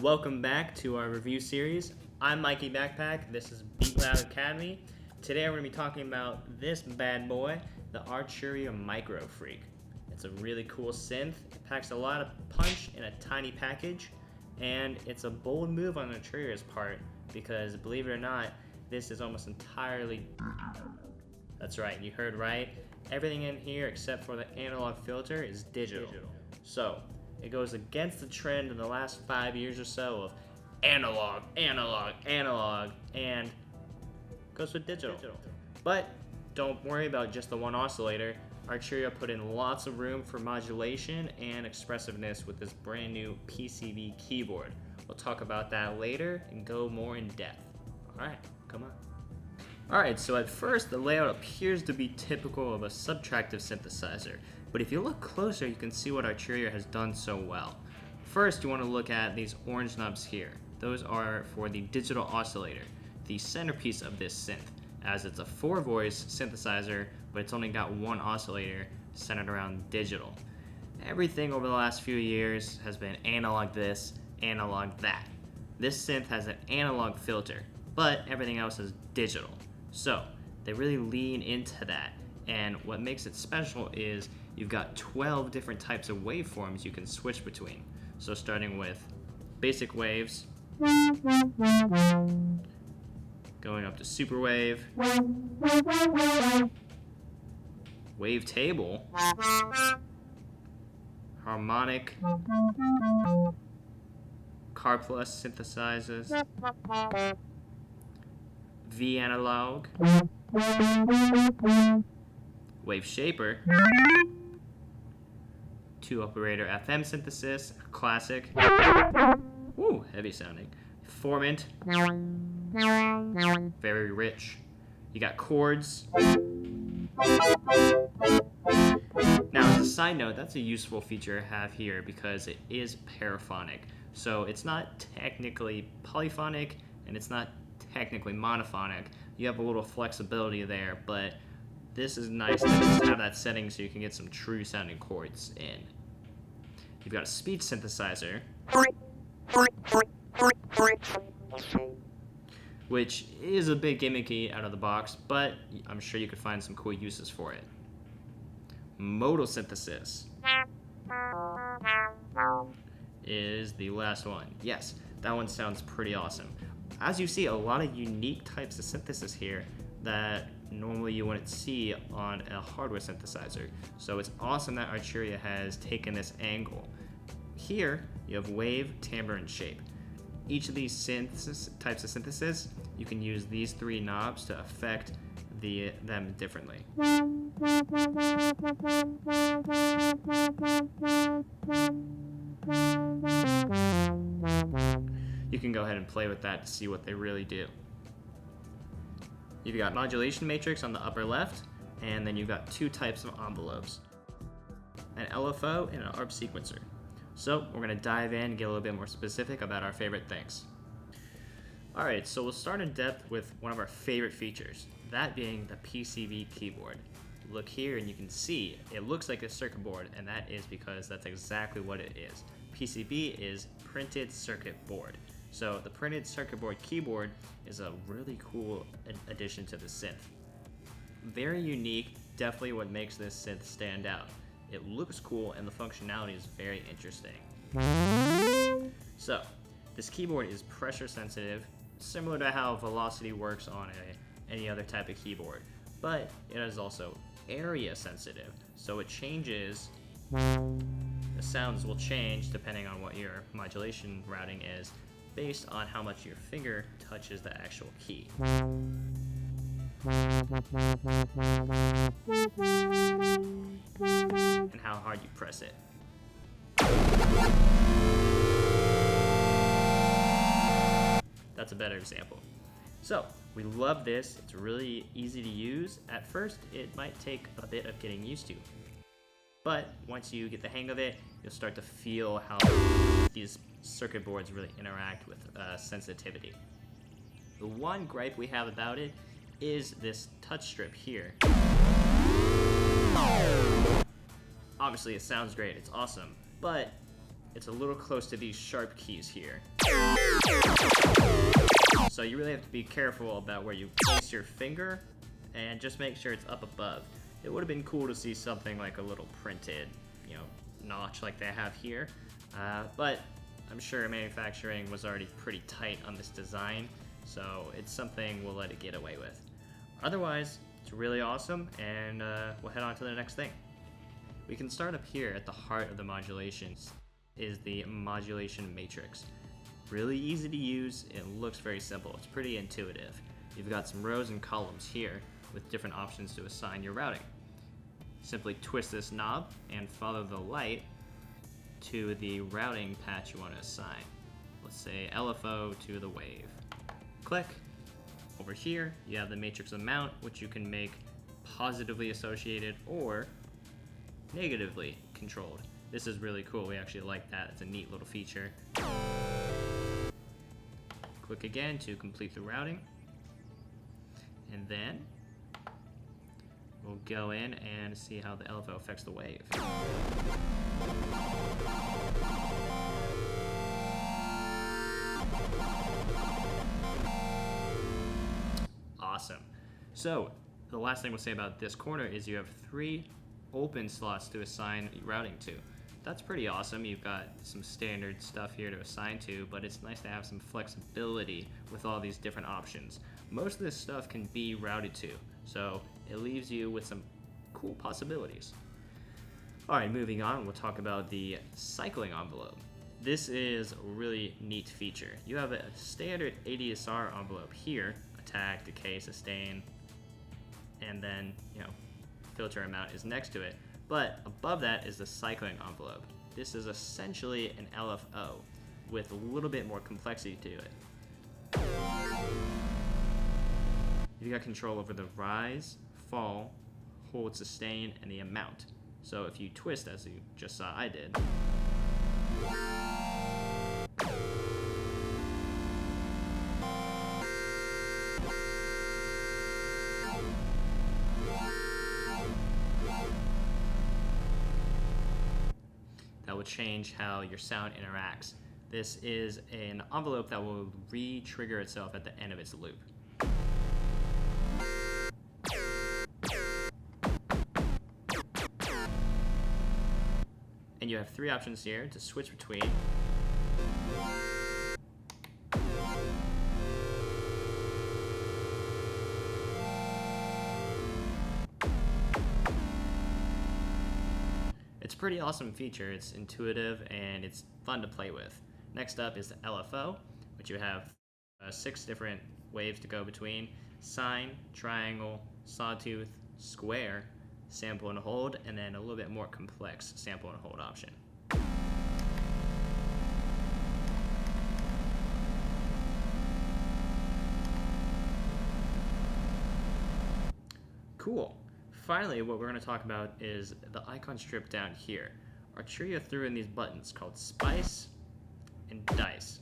welcome back to our review series. I'm Mikey Backpack, this is Beat Loud Academy. Today we're going to be talking about this bad boy, the Arturia Microfreak. It's a really cool synth, it packs a lot of punch in a tiny package, and it's a bold move on Arturia's part because, believe it or not, this is almost entirely... That's right, you heard right. Everything in here except for the analog filter is digital. So, it goes against the trend in the last 5 years or so of analog, and goes with digital. But don't worry about just the one oscillator. Arturia put in lots of room for modulation and expressiveness with this brand new PCB keyboard. We'll talk about that later and go more in depth. Alright, come on. Alright, so at first the layout appears to be typical of a subtractive synthesizer, but if you look closer you can see what Arturia has done so well. First you want to look at these orange knobs here. Those are for the digital oscillator, the centerpiece of this synth, as it's a 4-voice synthesizer, but it's only got one oscillator centered around digital. Everything over the last few years has been analog this, analog that. This synth has an analog filter, but everything else is digital. So they really lean into that, and what makes it special is you've got 12 different types of waveforms you can switch between. So starting with basic waves, going up to super wave, wavetable, harmonic, car plus synthesizers, V analog, wave shaper, 2-operator FM synthesis, classic, woo, heavy sounding, formant, very rich. You got chords. Now, as a side note, that's a useful feature I have here because it is paraphonic. So it's not technically polyphonic and it's not technically monophonic. You have a little flexibility there, but this is nice to just have that setting so you can get some true sounding chords in. You've got a speech synthesizer, which is a bit gimmicky out of the box, but I'm sure you could find some cool uses for it. Modal synthesis is the last one. Yes, that one sounds pretty awesome. As you see, a lot of unique types of synthesis here that normally you wouldn't see on a hardware synthesizer. So it's awesome that Arturia has taken this angle. Here, you have wave, timbre, and shape. Each of these types of synthesis, you can use these 3 knobs to affect them differently. You can go ahead and play with that to see what they really do. You've got modulation matrix on the upper left, and then you've got 2 types of envelopes, an LFO and an ARP Sequencer. So we're going to dive in and get a little bit more specific about our favorite things. Alright, so we'll start in depth with one of our favorite features, that being the PCB Keyboard. Look here and you can see it looks like a circuit board, and that is because that's exactly what it is. PCB is printed circuit board. So the printed circuit board keyboard is a really cool addition to the synth. Very unique, definitely what makes this synth stand out. It looks cool and the functionality is very interesting. So, this keyboard is pressure sensitive, similar to how velocity works on any other type of keyboard, but it is also area sensitive, so it changes, the sounds will change depending on what your modulation routing is, based on how much your finger touches the actual key. And how hard you press it. That's a better example. So, we love this. It's really easy to use. At first, it might take a bit of getting used to. But once you get the hang of it, you'll start to feel how these circuit boards really interact with sensitivity. The one gripe we have about it is this touch strip here. Obviously it sounds great, it's awesome, but it's a little close to these sharp keys here. So you really have to be careful about where you place your finger, and just make sure it's up above. It would have been cool to see something like a little printed, notch like they have here, but I'm sure manufacturing was already pretty tight on this design, so it's something we'll let it get away with. Otherwise, it's really awesome, and we'll head on to the next thing. We can start up here at the heart of the modulations, is the modulation matrix. Really easy to use, it looks very simple, it's pretty intuitive. You've got some rows and columns here with different options to assign your routing. Simply twist this knob and follow the light to the routing patch you want to assign. Let's say LFO to the wave. Click. Over here, you have the matrix amount, which you can make positively associated or negatively controlled. This is really cool. We actually like that. It's a neat little feature. Click again to complete the routing. And then we'll go in and see how the LFO affects the wave. Awesome. So the last thing we'll say about this corner is you have 3 open slots to assign routing to. That's pretty awesome. You've got some standard stuff here to assign to, but it's nice to have some flexibility with all these different options. Most of this stuff can be routed to, so it leaves you with some cool possibilities. Alright, moving on, we'll talk about the cycling envelope. This is a really neat feature. You have a standard ADSR envelope here, attack, decay, sustain, and then, filter amount is next to it. But above that is the cycling envelope. This is essentially an LFO with a little bit more complexity to it. You've got control over the rise, fall, hold, sustain, and the amount. So if you twist, as you just saw I did, that will change how your sound interacts. This is an envelope that will re-trigger itself at the end of its loop. And you have 3 options here to switch between. It's a pretty awesome feature. It's intuitive and it's fun to play with. Next up is the LFO, which you have 6 different waves to go between: sine, triangle, sawtooth, square, sample and hold, and then a little bit more complex sample and hold option. Cool. Finally, what we're going to talk about is the icon strip down here. Arturia threw in these buttons called Spice and Dice.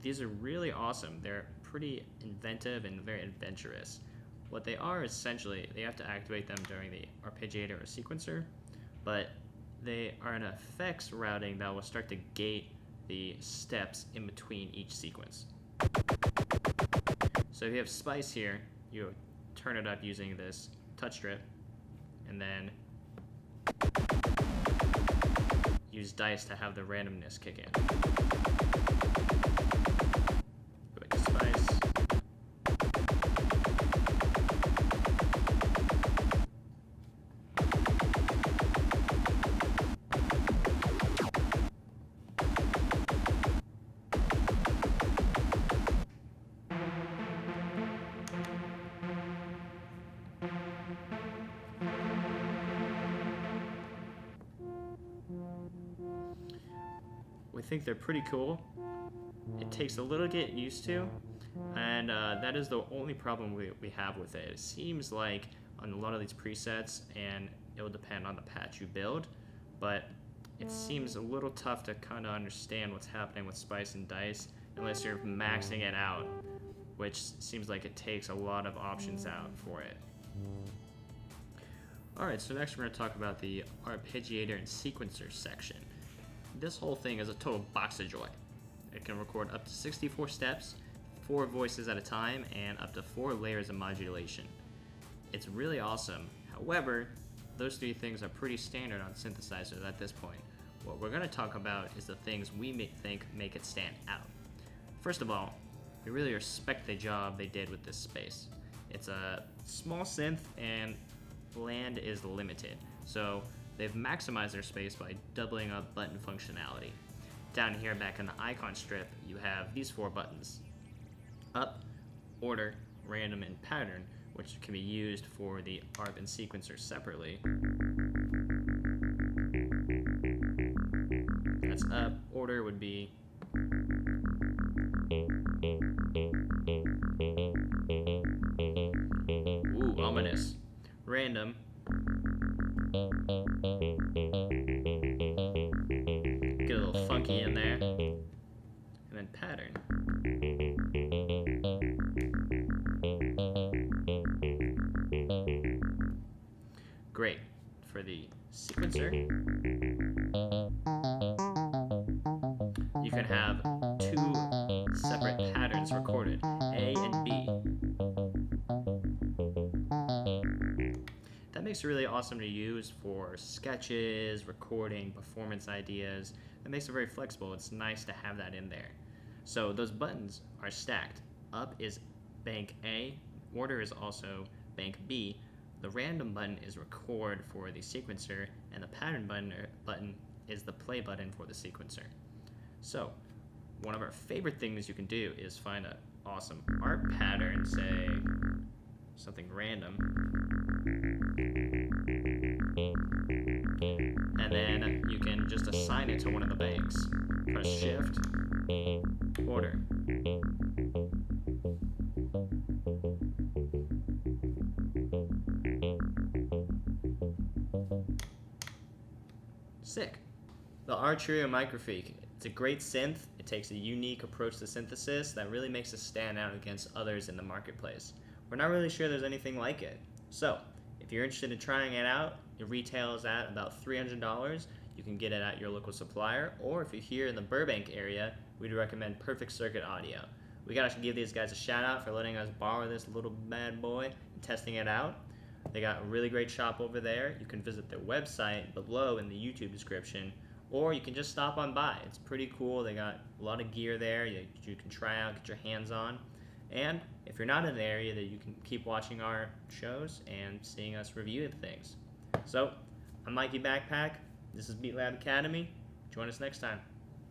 These are really awesome. They're pretty inventive and very adventurous. What they are essentially, they have to activate them during the arpeggiator or sequencer, but they are an effects routing that will start to gate the steps in between each sequence. So if you have Spice here, you turn it up using this touch strip, and then use Dice to have the randomness kick in. Go back to Spice. We think they're pretty cool. It takes a little to get used to, and that is the only problem we have with it. It seems like on a lot of these presets, and it will depend on the patch you build, but it seems a little tough to kind of understand what's happening with Spice and Dice unless you're maxing it out, which seems like it takes a lot of options out for it. Alright, so next we're going to talk about the arpeggiator and sequencer section. this whole thing is a total box of joy. It can record up to 64 steps, 4 voices at a time, and up to 4 layers of modulation. It's really awesome. However, those 3 things are pretty standard on synthesizers at this point. What we're going to talk about is the things we think make it stand out. First of all, we really respect the job they did with this space. It's a small synth and land is limited, so they've maximized their space by doubling up button functionality. Down here back in the icon strip, you have these 4 buttons: up, order, random, and pattern, which can be used for the ARP and sequencer separately. That's up. Order would be ooh, ominous. Random get a little funky in there. And then pattern. Great. For the sequencer, you can have 2 separate patterns recorded, A and B. That makes it really awesome to use for sketches, recording, performance ideas. It makes it very flexible. It's nice to have that in there. So those buttons are stacked. Up is bank A, order is also bank B. The random button is record for the sequencer, and the pattern button is the play button for the sequencer. So, one of our favorite things you can do is find an awesome ARP pattern, say something random, and then you can just assign it to one of the banks. Press Shift, order. Sick. The Arturia Microfreak. It's a great synth. It takes a unique approach to synthesis that really makes it stand out against others in the marketplace. We're not really sure there's anything like it. So, if you're interested in trying it out, it retails at about $300. You can get it at your local supplier, or if you're here in the Burbank area, we'd recommend Perfect Circuit Audio. We gotta give these guys a shout out for letting us borrow this little bad boy and testing it out. They got a really great shop over there. You can visit their website below in the YouTube description, or you can just stop on by. It's pretty cool. They got a lot of gear there you can try out, get your hands on. And if you're not in the area, that you can keep watching our shows and seeing us review things. So, I'm Mikey Backpack. This is Beat Lab Academy. Join us next time.